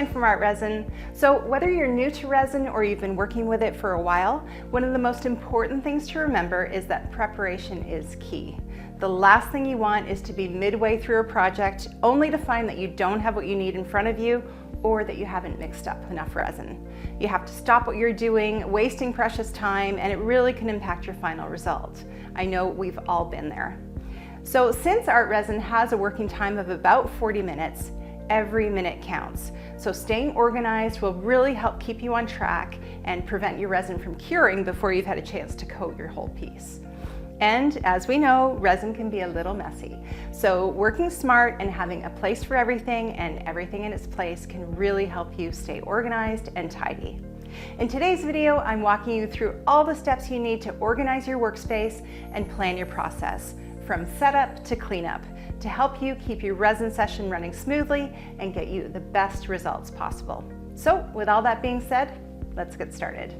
Caroline from ArtResin. So whether you're new to resin or you've been working with it for a while, one of the most important things to remember is that preparation is key. The last thing you want is to be midway through a project only to find that you don't have what you need in front of you or that you haven't mixed up enough resin. You have to stop what you're doing, wasting precious time, and it really can impact your final result. I know we've all been there. So since ArtResin has a working time of about 40 minutes, every minute counts. So staying organized will really help keep you on track and prevent your resin from curing before you've had a chance to coat your whole piece. And as we know, resin can be a little messy. So working smart and having a place for everything and everything in its place can really help you stay organized and tidy. In today's video, I'm walking you through all the steps you need to organize your workspace and plan your process, from setup to cleanup, to help you keep your resin session running smoothly and get you the best results possible. So with all that being said, let's get started.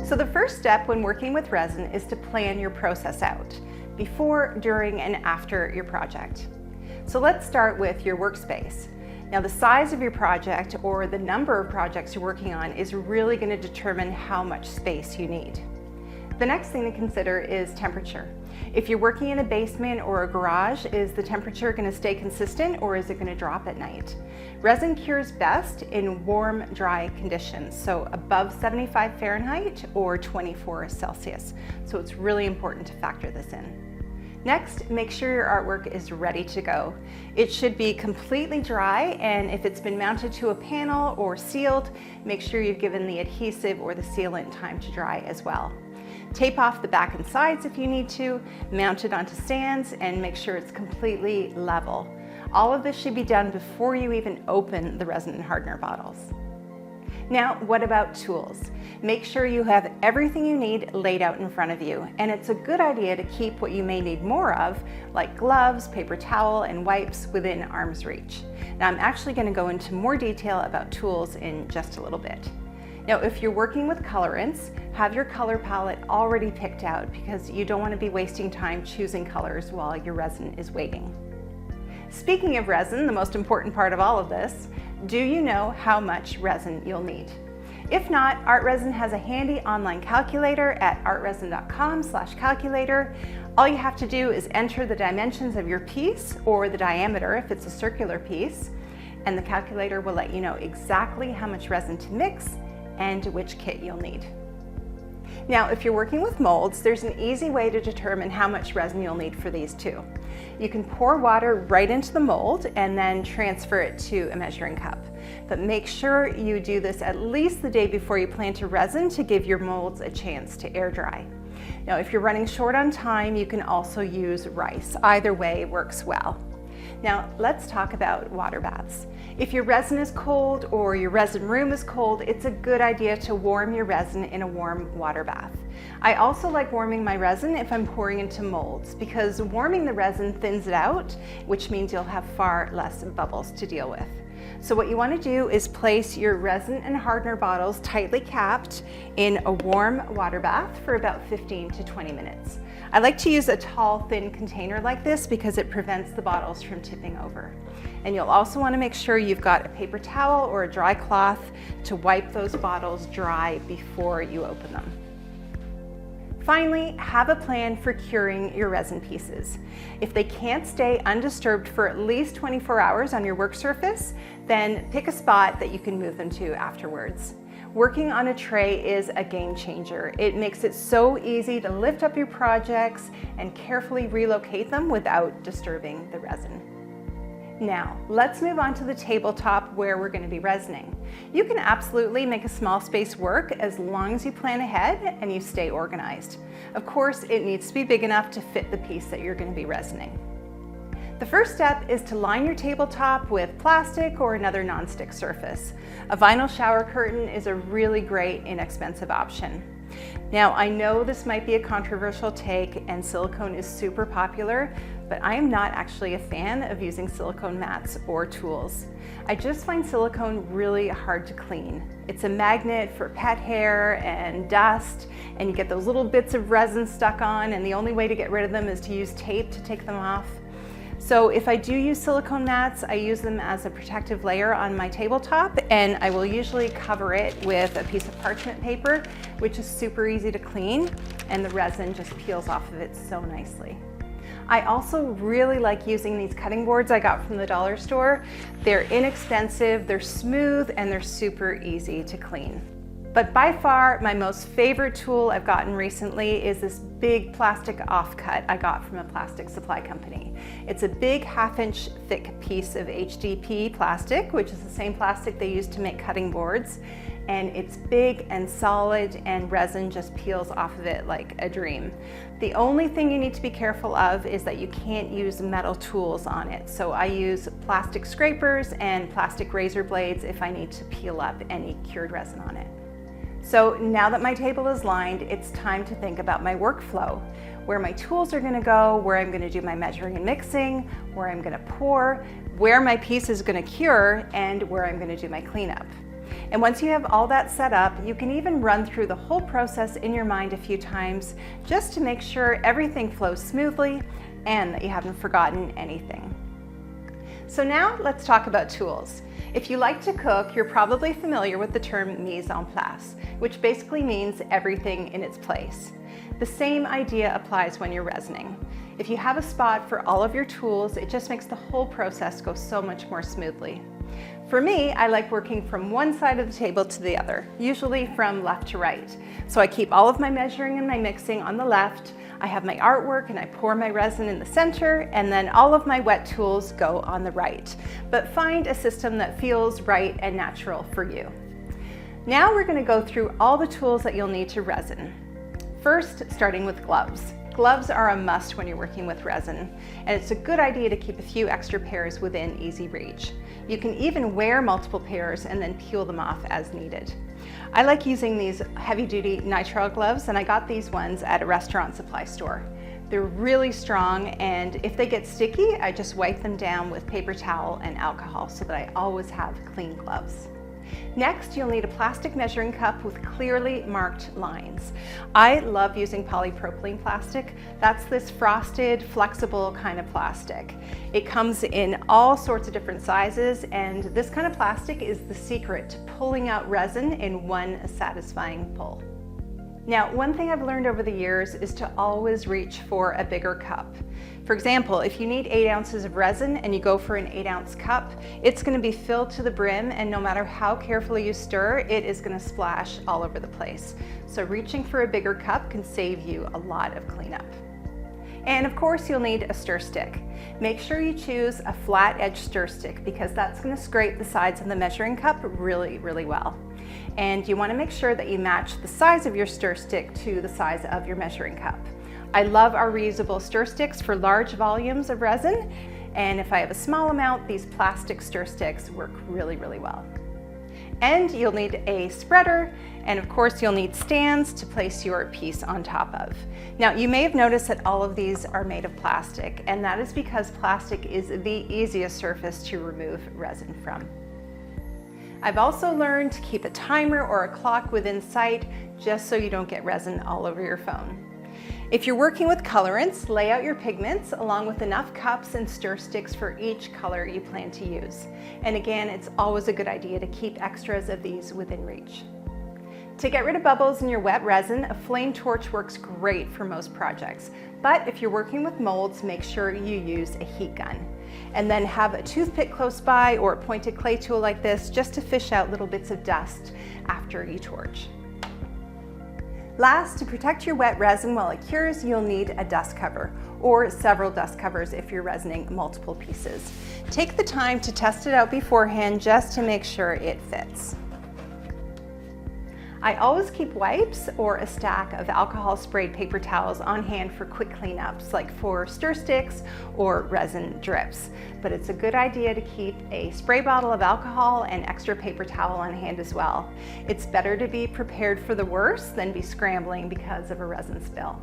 So the first step when working with resin is to plan your process out, before, during, and after your project. So let's start with your workspace. Now the size of your project or the number of projects you're working on is really going to determine how much space you need. The next thing to consider is temperature. If you're working in a basement or a garage, is the temperature going to stay consistent or is it going to drop at night? Resin cures best in warm, dry conditions, so above 75 Fahrenheit or 24 Celsius. So it's really important to factor this in. Next, make sure your artwork is ready to go. It should be completely dry, and if it's been mounted to a panel or sealed, make sure you've given the adhesive or the sealant time to dry as well. Tape off the back and sides if you need to, mount it onto stands, and make sure it's completely level. All of this should be done before you even open the resin and hardener bottles. Now, what about tools? Make sure you have everything you need laid out in front of you, and it's a good idea to keep what you may need more of, like gloves, paper towel, and wipes, within arm's reach. Now, I'm actually going to go into more detail about tools in just a little bit. Now, if you're working with colorants, have your color palette already picked out because you don't want to be wasting time choosing colors while your resin is waiting. Speaking of resin, the most important part of all of this, do you know how much resin you'll need? If not, ArtResin has a handy online calculator at artresin.com/calculator. All you have to do is enter the dimensions of your piece or the diameter if it's a circular piece, and the calculator will let you know exactly how much resin to mix and which kit you'll need. Now, if you're working with molds, there's an easy way to determine how much resin you'll need for these too. You can pour water right into the mold and then transfer it to a measuring cup. But make sure you do this at least the day before you plan to resin to give your molds a chance to air dry. Now, if you're running short on time, you can also use rice. Either way works well. Now, let's talk about water baths. If your resin is cold or your resin room is cold, it's a good idea to warm your resin in a warm water bath. I also like warming my resin if I'm pouring into molds because warming the resin thins it out, which means you'll have far less bubbles to deal with. So what you want to do is place your resin and hardener bottles tightly capped in a warm water bath for about 15 to 20 minutes. I like to use a tall, thin container like this because it prevents the bottles from tipping over. And you'll also want to make sure you've got a paper towel or a dry cloth to wipe those bottles dry before you open them. Finally, have a plan for curing your resin pieces. If they can't stay undisturbed for at least 24 hours on your work surface, then pick a spot that you can move them to afterwards. Working on a tray is a game changer. It makes it so easy to lift up your projects and carefully relocate them without disturbing the resin. Now, let's move on to the tabletop where we're going to be resining. You can absolutely make a small space work as long as you plan ahead and you stay organized. Of course, it needs to be big enough to fit the piece that you're going to be resining. The first step is to line your tabletop with plastic or another nonstick surface. A vinyl shower curtain is a really great, inexpensive option. Now, I know this might be a controversial take and silicone is super popular, but I am not actually a fan of using silicone mats or tools. I just find silicone really hard to clean. It's a magnet for pet hair and dust, and you get those little bits of resin stuck on, and the only way to get rid of them is to use tape to take them off. So if I do use silicone mats, I use them as a protective layer on my tabletop, and I will usually cover it with a piece of parchment paper, which is super easy to clean, and the resin just peels off of it so nicely. I also really like using these cutting boards I got from the dollar store. They're inexpensive, they're smooth, and they're super easy to clean. But by far, my most favorite tool I've gotten recently is this big plastic offcut I got from a plastic supply company. It's a big 1/2-inch thick piece of HDP plastic, which is the same plastic they use to make cutting boards. And it's big and solid, and resin just peels off of it like a dream. The only thing you need to be careful of is that you can't use metal tools on it. So I use plastic scrapers and plastic razor blades if I need to peel up any cured resin on it. So now that my table is lined, it's time to think about my workflow, where my tools are gonna go, where I'm gonna do my measuring and mixing, where I'm gonna pour, where my piece is gonna cure, and where I'm gonna do my cleanup. And once you have all that set up, you can even run through the whole process in your mind a few times just to make sure everything flows smoothly and that you haven't forgotten anything. So now let's talk about tools. If you like to cook, you're probably familiar with the term mise en place, which basically means everything in its place. The same idea applies when you're resining. If you have a spot for all of your tools, it just makes the whole process go so much more smoothly. For me, I like working from one side of the table to the other, usually from left to right. So I keep all of my measuring and my mixing on the left, I have my artwork and I pour my resin in the center, and then all of my wet tools go on the right. But find a system that feels right and natural for you. Now we're going to go through all the tools that you'll need to resin. First, starting with gloves. Gloves are a must when you're working with resin, and it's a good idea to keep a few extra pairs within easy reach. You can even wear multiple pairs and then peel them off as needed. I like using these heavy-duty nitrile gloves, and I got these ones at a restaurant supply store. They're really strong, and if they get sticky, I just wipe them down with paper towel and alcohol so that I always have clean gloves. Next, you'll need a plastic measuring cup with clearly marked lines. I love using polypropylene plastic. That's this frosted, flexible kind of plastic. It comes in all sorts of different sizes, and this kind of plastic is the secret to pulling out resin in one satisfying pull. Now, one thing I've learned over the years is to always reach for a bigger cup. For example, if you need 8 ounces of resin and you go for an 8-ounce cup, it's going to be filled to the brim, and no matter how carefully you stir, it is going to splash all over the place. So reaching for a bigger cup can save you a lot of cleanup. And of course, you'll need a stir stick. Make sure you choose a flat edge stir stick because that's going to scrape the sides of the measuring cup really, really well. And you want to make sure that you match the size of your stir stick to the size of your measuring cup. I love our reusable stir sticks for large volumes of resin, and if I have a small amount, these plastic stir sticks work really, really well. And you'll need a spreader, and of course you'll need stands to place your piece on top of. Now, you may have noticed that all of these are made of plastic, and that is because plastic is the easiest surface to remove resin from. I've also learned to keep a timer or a clock within sight just so you don't get resin all over your phone. If you're working with colorants, lay out your pigments along with enough cups and stir sticks for each color you plan to use. And again, it's always a good idea to keep extras of these within reach. To get rid of bubbles in your wet resin, a flame torch works great for most projects. But if you're working with molds, make sure you use a heat gun. And then have a toothpick close by or a pointed clay tool like this just to fish out little bits of dust after you torch. Last, to protect your wet resin while it cures, you'll need a dust cover or several dust covers if you're resining multiple pieces. Take the time to test it out beforehand just to make sure it fits. I always keep wipes or a stack of alcohol sprayed paper towels on hand for quick cleanups, like for stir sticks or resin drips. But it's a good idea to keep a spray bottle of alcohol and extra paper towel on hand as well. It's better to be prepared for the worst than be scrambling because of a resin spill.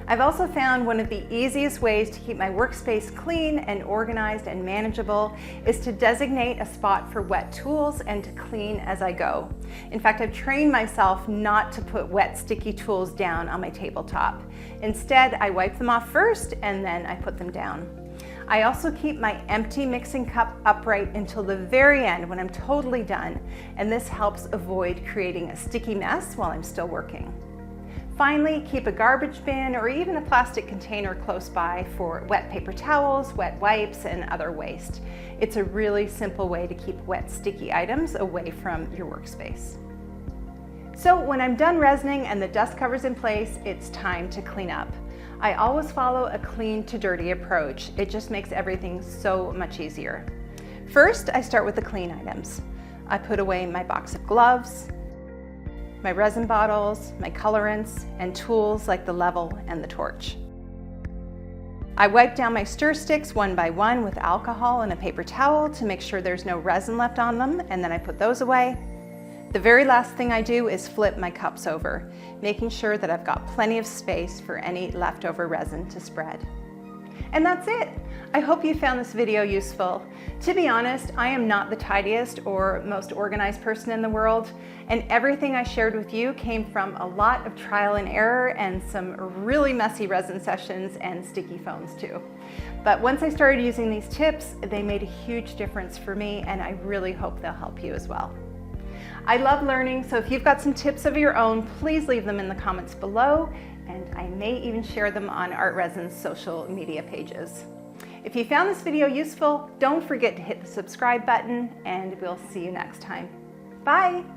I've also found one of the easiest ways to keep my workspace clean and organized and manageable is to designate a spot for wet tools and to clean as I go. In fact, I've trained myself not to put wet, sticky tools down on my tabletop. Instead, I wipe them off first and then I put them down. I also keep my empty mixing cup upright until the very end when I'm totally done, and this helps avoid creating a sticky mess while I'm still working. Finally, keep a garbage bin or even a plastic container close by for wet paper towels, wet wipes, and other waste. It's a really simple way to keep wet, sticky items away from your workspace. So when I'm done resining and the dust cover's in place, it's time to clean up. I always follow a clean to dirty approach. It just makes everything so much easier. First, I start with the clean items. I put away my box of gloves, my resin bottles, my colorants, and tools like the level and the torch. I wipe down my stir sticks one by one with alcohol and a paper towel to make sure there's no resin left on them, and then I put those away. The very last thing I do is flip my cups over, making sure that I've got plenty of space for any leftover resin to spread. And that's it. I hope you found this video useful. To be honest, I am not the tidiest or most organized person in the world, and everything I shared with you came from a lot of trial and error and some really messy resin sessions and sticky phones too. But once I started using these tips, they made a huge difference for me, and I really hope they'll help you as well. I love learning, so if you've got some tips of your own, please leave them in the comments below, and I may even share them on ArtResin's social media pages. If you found this video useful, don't forget to hit the subscribe button, and we'll see you next time. Bye!